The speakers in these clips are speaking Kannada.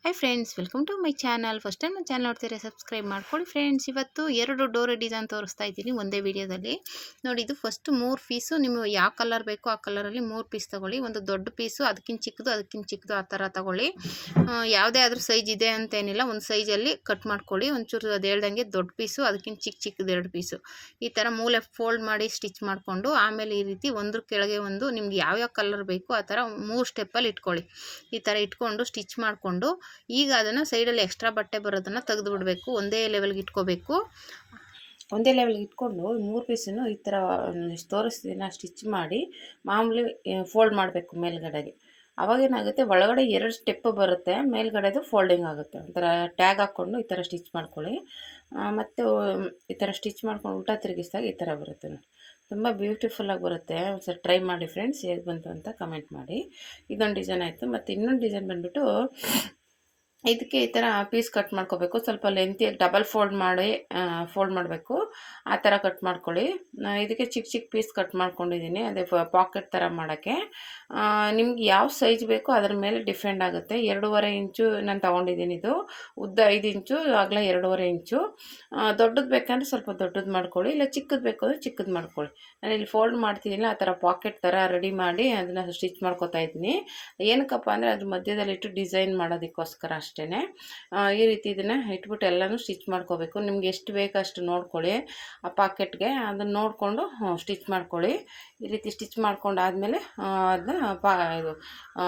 Hi friends, welcome to my channel. First time ನನ್ನ ಚಾನಲ್ ನೋಡ್ತೀರಾ, ಸಬ್ಸ್ಕ್ರೈಬ್ ಮಾಡ್ಕೊಳ್ಳಿ ಫ್ರೆಂಡ್ಸ್. ಇವತ್ತು 2 ಡೋರ್ ಡಿಸೈನ್ ತೋರಿಸ್ತಾ ಇದ್ದೀನಿ ಒಂದೇ ವಿಡಿಯೋದಲ್ಲಿ. ನೋಡಿ, ಇದು ಫಸ್ಟ್ 3 ಪೀಸು ನಿಮಗೆ ಯಾವ ಕಲರ್ ಬೇಕೋ ಆ ಕಲರಲ್ಲಿ 3 ಪೀಸ್ ತೊಗೊಳ್ಳಿ. ಒಂದು ದೊಡ್ಡ ಪೀಸು, ಅದಕ್ಕಿಂತ ಚಿಕ್ಕದು ಆ ಥರ ತೊಗೊಳ್ಳಿ. ಯಾವುದೇ ಆದರೂ ಸೈಜ್ ಇದೆ ಅಂತೇನಿಲ್ಲ, ಒಂದು ಸೈಜಲ್ಲಿ ಕಟ್ ಮಾಡ್ಕೊಳ್ಳಿ. ಒಂಚೂರು ಅದು ಹೇಳ್ದಂಗೆ ದೊಡ್ಡ ಪೀಸು, ಅದಕ್ಕಿಂತ ಚಿಕ್ಕದು 2 ಪೀಸು ಈ ಥರ ಮೂಲೆ ಫೋಲ್ಡ್ ಮಾಡಿ ಸ್ಟಿಚ್ ಮಾಡಿಕೊಂಡು, ಆಮೇಲೆ ಈ ರೀತಿ ಒಂದ್ರ ಕೆಳಗೆ ಒಂದು ನಿಮ್ಗೆ ಯಾವ್ಯಾವ ಕಲರ್ ಬೇಕು ಆ ಥರ 3 ಸ್ಟೆಪ್ಪಲ್ಲಿ ಇಟ್ಕೊಳ್ಳಿ. ಈ ಥರ ಇಟ್ಕೊಂಡು ಸ್ಟಿಚ್ ಮಾಡಿಕೊಂಡು ಈಗ ಅದನ್ನು ಸೈಡಲ್ಲಿ ಎಕ್ಸ್ಟ್ರಾ ಬಟ್ಟೆ ಬರೋದನ್ನು ತೆಗೆದು ಬಿಡಬೇಕು. ಒಂದೇ ಲೆವೆಲ್ಗೆ ಇಟ್ಕೋಬೇಕು. ಒಂದೇ ಲೆವೆಲ್ಗೆ ಇಟ್ಕೊಂಡು 3 ಪೀಸನ್ನು ಈ ಥರ ತೋರಿಸ್ತೀನಿ ಸ್ಟಿಚ್ ಮಾಡಿ ಮಾಮೂಲಿ ಫೋಲ್ಡ್ ಮಾಡಬೇಕು ಮೇಲ್ಗಡೆಗೆ. ಅವಾಗೇನಾಗುತ್ತೆ, ಒಳಗಡೆ 2 ಸ್ಟೆಪ್ ಬರುತ್ತೆ, ಮೇಲ್ಗಡೆದು ಫೋಲ್ಡಿಂಗ್ ಆಗುತ್ತೆ. ಒಂಥರ ಟ್ಯಾಗ್ ಹಾಕ್ಕೊಂಡು ಈ ಥರ ಸ್ಟಿಚ್ ಮಾಡ್ಕೊಳ್ಳಿ. ಮತ್ತು ಈ ಥರ ಸ್ಟಿಚ್ ಮಾಡ್ಕೊಂಡು ಉಲ್ಟಾ ತಿರುಗಿಸಿದಾಗ ಈ ಥರ ಬರುತ್ತೆ ನೋಡಿ. ತುಂಬ ಬ್ಯೂಟಿಫುಲ್ಲಾಗಿ ಬರುತ್ತೆ. ಒಂದ್ಸರಿ ಟ್ರೈ ಮಾಡಿ ಫ್ರೆಂಡ್ಸ್, ಹೇಗೆ ಬಂತು ಅಂತ ಕಮೆಂಟ್ ಮಾಡಿ. ಇದೊಂದು ಡಿಸೈನ್ ಆಯಿತು. ಮತ್ತು ಇನ್ನೊಂದು ಡಿಸೈನ್ ಬಂದುಬಿಟ್ಟು ಇದಕ್ಕೆ ಈ ಥರ ಪೀಸ್ ಕಟ್ ಮಾಡ್ಕೋಬೇಕು. ಸ್ವಲ್ಪ ಲೆಂತಿಯಾಗಿ ಡಬಲ್ ಫೋಲ್ಡ್ ಮಾಡಬೇಕು. ಆ ಥರ ಕಟ್ ಮಾಡ್ಕೊಳ್ಳಿ. ಇದಕ್ಕೆ ಚಿಕ್ಕ ಪೀಸ್ ಕಟ್ ಮಾಡ್ಕೊಂಡಿದ್ದೀನಿ, ಅದೇ ಪಾಕೆಟ್ ಥರ ಮಾಡೋಕ್ಕೆ. ನಿಮ್ಗೆ ಯಾವ ಸೈಜ್ ಬೇಕೋ ಅದ್ರ ಮೇಲೆ ಡಿಫೆಂಡ್ ಆಗುತ್ತೆ. 2.5 ಇಂಚು ನಾನು ತೊಗೊಂಡಿದ್ದೀನಿ. ಇದು ಉದ್ದ 5 ಇಂಚು, ಅಗಲ 2.5 ಇಂಚು. ದೊಡ್ಡದು ಬೇಕಂದ್ರೆ ಸ್ವಲ್ಪ ದೊಡ್ಡದು ಮಾಡ್ಕೊಳ್ಳಿ, ಇಲ್ಲ ಚಿಕ್ಕದು ಬೇಕು ಅಂದರೆ ಚಿಕ್ಕದು ಮಾಡ್ಕೊಳ್ಳಿ. ನಾನು ಇಲ್ಲಿ ಫೋಲ್ಡ್ ಮಾಡ್ತಿದ್ದೀನಿ, ಆ ಥರ ಪಾಕೆಟ್ ಥರ ರೆಡಿ ಮಾಡಿ ಅದನ್ನು ಸ್ಟಿಚ್ ಮಾಡ್ಕೊತಾ ಇದ್ದೀನಿ. ಏನಕ್ಕಪ್ಪ ಅಂದರೆ ಅದು ಮಧ್ಯದಲ್ಲಿಟ್ಟು ಡಿಸೈನ್ ಮಾಡೋದಕ್ಕೋಸ್ಕರ ಅಷ್ಟೇ. ಈ ರೀತಿ ಇದನ್ನು ಇಟ್ಬಿಟ್ಟು ಎಲ್ಲನೂ ಸ್ಟಿಚ್ ಮಾಡ್ಕೋಬೇಕು. ನಿಮ್ಗೆ ಎಷ್ಟು ಬೇಕು ಅಷ್ಟು ನೋಡ್ಕೊಳ್ಳಿ. ಆ ಪಾಕೆಟ್ಗೆ ಅದನ್ನು ನೋಡಿಕೊಂಡು ಸ್ಟಿಚ್ ಮಾಡ್ಕೊಳ್ಳಿ. ಈ ರೀತಿ ಸ್ಟಿಚ್ ಮಾಡ್ಕೊಂಡಾದಮೇಲೆ ಅದನ್ನ ಇದು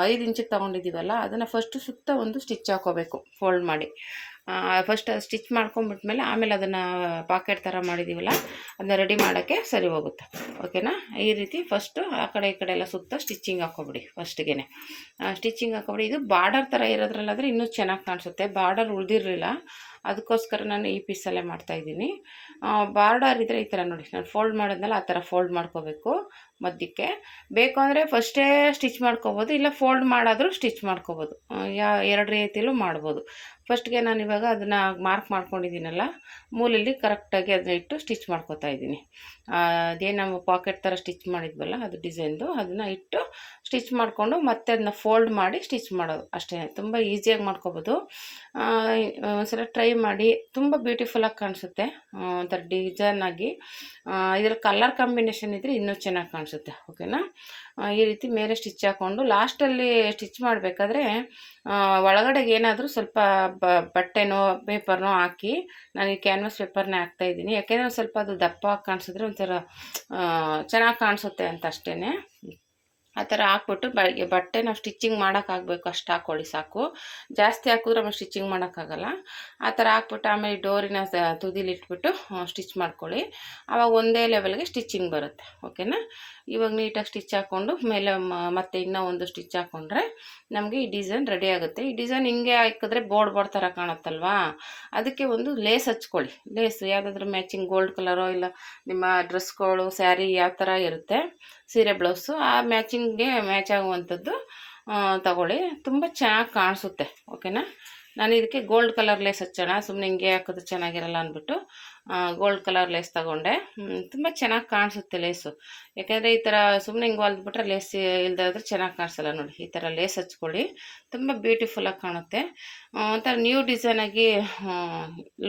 5 ಇಂಚಿಗೆ ತೊಗೊಂಡಿದ್ದೀವಲ್ಲ, ಅದನ್ನು ಫಸ್ಟು ಸುತ್ತ ಒಂದು ಸ್ಟಿಚ್ ಹಾಕೋಬೇಕು ಫೋಲ್ಡ್ ಮಾಡಿ. ಫಸ್ಟ್ ಅದು ಸ್ಟಿಚ್ ಮಾಡ್ಕೊಂಬಿಟ್ಮೇಲೆ ಆಮೇಲೆ ಅದನ್ನು ಪಾಕೆಟ್ ಥರ ಮಾಡಿದ್ದೀವಲ್ಲ, ಅದನ್ನ ರೆಡಿ ಮಾಡೋಕ್ಕೆ ಸರಿ ಹೋಗುತ್ತೆ. ಓಕೆನಾ? ಈ ರೀತಿ ಫಸ್ಟು ಆ ಕಡೆ ಈ ಕಡೆ ಎಲ್ಲ ಸುತ್ತ ಸ್ಟಿಚಿಂಗ್ ಹಾಕ್ಕೊಬಿಡಿ. ಫಸ್ಟಿಗೆ ಸ್ಟಿಚಿಂಗ್ ಹಾಕ್ಕೊಬಿಡಿ. ಇದು ಬಾರ್ಡರ್ ಥರ ಇರೋದ್ರಲ್ಲಾದರೆ ಇನ್ನೂ ಚೆನ್ನಾಗಿ ಕಾಣಿಸುತ್ತೆ. ಬಾರ್ಡರ್ ಉಳಿದಿರಲಿಲ್ಲ, ಅದಕ್ಕೋಸ್ಕರ ನಾನು ಈ ಪೀಸಲ್ಲೇ ಮಾಡ್ತಾಯಿದ್ದೀನಿ. ಬಾರ್ಡರ್ ಇದ್ದರೆ ಈ ಥರ ನೋಡಿ, ನಾನು ಫೋಲ್ಡ್ ಮಾಡಿದ್ನಲ್ಲ ಆ ಥರ ಫೋಲ್ಡ್ ಮಾಡ್ಕೋಬೇಕು ಮಧ್ಯಕ್ಕೆ. ಬೇಕು ಅಂದರೆ ಫಸ್ಟೇ ಸ್ಟಿಚ್ ಮಾಡ್ಕೋಬೋದು, ಇಲ್ಲ ಫೋಲ್ಡ್ ಮಾಡಾದರೂ ಸ್ಟಿಚ್ ಮಾಡ್ಕೋಬೋದು. 2 ರೀತಿಯಲ್ಲೂ ಮಾಡ್ಬೋದು. ಫಸ್ಟ್ಗೆ ನಾನು ಇವಾಗ ಅದನ್ನು ಮಾರ್ಕ್ ಮಾಡ್ಕೊಂಡಿದ್ದೀನಲ್ಲ, ಮೂಲೆಯಲ್ಲಿ ಕರೆಕ್ಟಾಗಿ ಅದನ್ನ ಇಟ್ಟು ಸ್ಟಿಚ್ ಮಾಡ್ಕೋತಾ ಇದ್ದೀನಿ. ಅದೇನು ನಾವು ಪಾಕೆಟ್ ಥರ ಸ್ಟಿಚ್ ಮಾಡಿದ್ವಲ್ಲ ಅದು ಡಿಸೈನ್ದು, ಅದನ್ನು ಇಟ್ಟು ಸ್ಟಿಚ್ ಮಾಡಿಕೊಂಡು ಮತ್ತೆ ಅದನ್ನ ಫೋಲ್ಡ್ ಮಾಡಿ ಸ್ಟಿಚ್ ಮಾಡೋದು ಅಷ್ಟೇ. ತುಂಬ ಈಸಿಯಾಗಿ ಮಾಡ್ಕೋಬೋದು. ಒಂದ್ಸಲ ಟ್ರೈ ಮಾಡಿ, ತುಂಬ ಬ್ಯೂಟಿಫುಲ್ಲಾಗಿ ಕಾಣಿಸುತ್ತೆ. ಒಂಥರ ಡಿಸೈನಾಗಿ. ಇದರ ಕಲರ್ ಕಾಂಬಿನೇಷನ್ ಇದ್ದರೆ ಇನ್ನೂ ಚೆನ್ನಾಗಿ ಕಾಣಿಸುತ್ತೆ. ಓಕೆನಾ? ಈ ರೀತಿ ಮೇಲೆ ಸ್ಟಿಚ್ ಹಾಕ್ಕೊಂಡು ಲಾಸ್ಟಲ್ಲಿ ಸ್ಟಿಚ್ ಮಾಡಬೇಕಾದ್ರೆ ಒಳಗಡೆಗೆ ಏನಾದರೂ ಸ್ವಲ್ಪ ಬಟ್ಟೆನೋ ಪೇಪರ್ನೋ ಹಾಕಿ, ನಾನು ಈ ಕ್ಯಾನ್ವಾಸ್ ಪೇಪರ್ನೇ ಹಾಕ್ತಾಯಿದ್ದೀನಿ. ಯಾಕೆಂದರೆ ಸ್ವಲ್ಪ ಅದು ದಪ್ಪ ಕಾಣಿಸಿದ್ರೆ ಒಂಥರ ಚೆನ್ನಾಗಿ ಕಾಣಿಸುತ್ತೆ ಅಂತ ಅಷ್ಟೇ. ಆ ಥರ ಹಾಕ್ಬಿಟ್ಟು ಬಟ್ಟೆ ನಾವು ಸ್ಟಿಚಿಂಗ್ ಮಾಡೋಕ್ಕಾಗಬೇಕು ಅಷ್ಟು ಹಾಕ್ಕೊಳ್ಳಿ ಸಾಕು. ಜಾಸ್ತಿ ಹಾಕಿದ್ರೆ ಆಮೇಲೆ ಸ್ಟಿಚಿಂಗ್ ಮಾಡೋಕ್ಕಾಗಲ್ಲ. ಆ ಥರ ಹಾಕ್ಬಿಟ್ಟು ಆಮೇಲೆ ಡೋರಿನ ತುದಿಲಿ ಇಟ್ಬಿಟ್ಟು ಸ್ಟಿಚ್ ಮಾಡ್ಕೊಳ್ಳಿ. ಆವಾಗ ಒಂದೇ ಲೆವೆಲ್ಗೆ ಸ್ಟಿಚಿಂಗ್ ಬರುತ್ತೆ. ಓಕೆನಾ? ಇವಾಗ ನೀಟಾಗಿ ಸ್ಟಿಚ್ ಹಾಕ್ಕೊಂಡು ಮೇಲೆ ಮತ್ತೆ ಇನ್ನೂ ಒಂದು ಸ್ಟಿಚ್ ಹಾಕ್ಕೊಂಡ್ರೆ ನಮಗೆ ಈ ಡಿಸೈನ್ ರೆಡಿ ಆಗುತ್ತೆ. ಈ ಡಿಸೈನ್ ಹಿಂಗೆ ಹಾಕಿದ್ರೆ ಬೋರ್ಡ್ ಥರ ಕಾಣುತ್ತಲ್ವಾ, ಅದಕ್ಕೆ ಒಂದು ಲೇಸ್ ಹಚ್ಕೊಳ್ಳಿ. ಲೇಸ್ ಯಾವುದಾದ್ರೂ ಮ್ಯಾಚಿಂಗ್ ಗೋಲ್ಡ್ ಕಲರೋ, ಇಲ್ಲ ನಿಮ್ಮ ಡ್ರೆಸ್ಗಳು ಸ್ಯಾರಿ ಯಾವ ಥರ ಇರುತ್ತೆ ಸೀರೆ ಬ್ಲೌಸು, ಆ ಮ್ಯಾಚಿಂಗ್ಗೆ ಮ್ಯಾಚ್ ಆಗುವಂಥದ್ದು ತಗೊಳ್ಳಿ. ತುಂಬ ಚೆನ್ನಾಗಿ ಕಾಣಿಸುತ್ತೆ. ಓಕೆನಾ? ನಾನು ಇದಕ್ಕೆ ಗೋಲ್ಡ್ ಕಲರ್ ಲೇಸ್ ಹಚ್ಚೋಣ, ಸುಮ್ಮನೆ ಹಿಂಗೆ ಹಾಕೋದು ಚೆನ್ನಾಗಿರಲ್ಲ ಅಂದ್ಬಿಟ್ಟು ಗೋಲ್ಡ್ ಕಲರ್ ಲೇಸ್ ತಗೊಂಡೆ. ತುಂಬ ಚೆನ್ನಾಗಿ ಕಾಣಿಸುತ್ತೆ ಲೇಸು. ಯಾಕೆಂದರೆ ಈ ಥರ ಸುಮ್ಮನೆ ಹಿಂಗೆ ಹೊಲ್ದ್ಬಿಟ್ರೆ ಲೇಸ್ ಇಲ್ದಾದ್ರೆ ಚೆನ್ನಾಗಿ ಕಾಣಿಸಲ್ಲ ನೋಡಿ. ಈ ಥರ ಲೇಸ್ ಹಚ್ಕೊಳ್ಳಿ, ತುಂಬ ಬ್ಯೂಟಿಫುಲ್ಲಾಗಿ ಕಾಣುತ್ತೆ. ಒಂಥರ ನ್ಯೂ ಡಿಸೈನಾಗಿ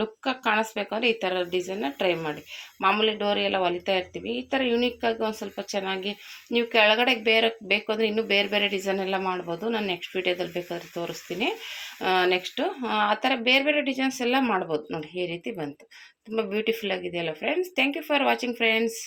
ಲುಕ್ಕಾಗಿ ಕಾಣಿಸ್ಬೇಕು ಅಂದರೆ ಈ ಥರ ಡಿಸೈನ್ನ ಟ್ರೈ ಮಾಡಿ. ಮಾಮೂಲಿ ಡೋರಿ ಎಲ್ಲ ಹೊಲಿತಾ ಇರ್ತೀವಿ, ಈ ಥರ ಯುನೀಕಾಗಿ ಒಂದು ಸ್ವಲ್ಪ ಚೆನ್ನಾಗಿ ನೀವು ಕೆಳಗಡೆಗೆ ಬೇಕು ಅಂದರೆ ಇನ್ನೂ ಬೇರೆ ಡಿಸೈನ್ ಎಲ್ಲ ಮಾಡ್ಬೋದು. ನಾನು ನೆಕ್ಸ್ಟ್ ವೀಡಿಯೋದಲ್ಲಿ ಬೇಕಾದ್ರೆ ತೋರಿಸ್ತೀನಿ. ನೆಕ್ಸ್ಟು ಆ ಥರ ಬೇರೆ ಡಿಸೈನ್ಸ್ ಎಲ್ಲ ಮಾಡ್ಬೋದು ನೋಡಿ. ಈ ರೀತಿ ಬಂತು. ತುಂಬ ಬ್ಯೂಟಿಫುಲ್ ಆಗಿದೆಯಲ್ಲ friends. Thank you for watching friends.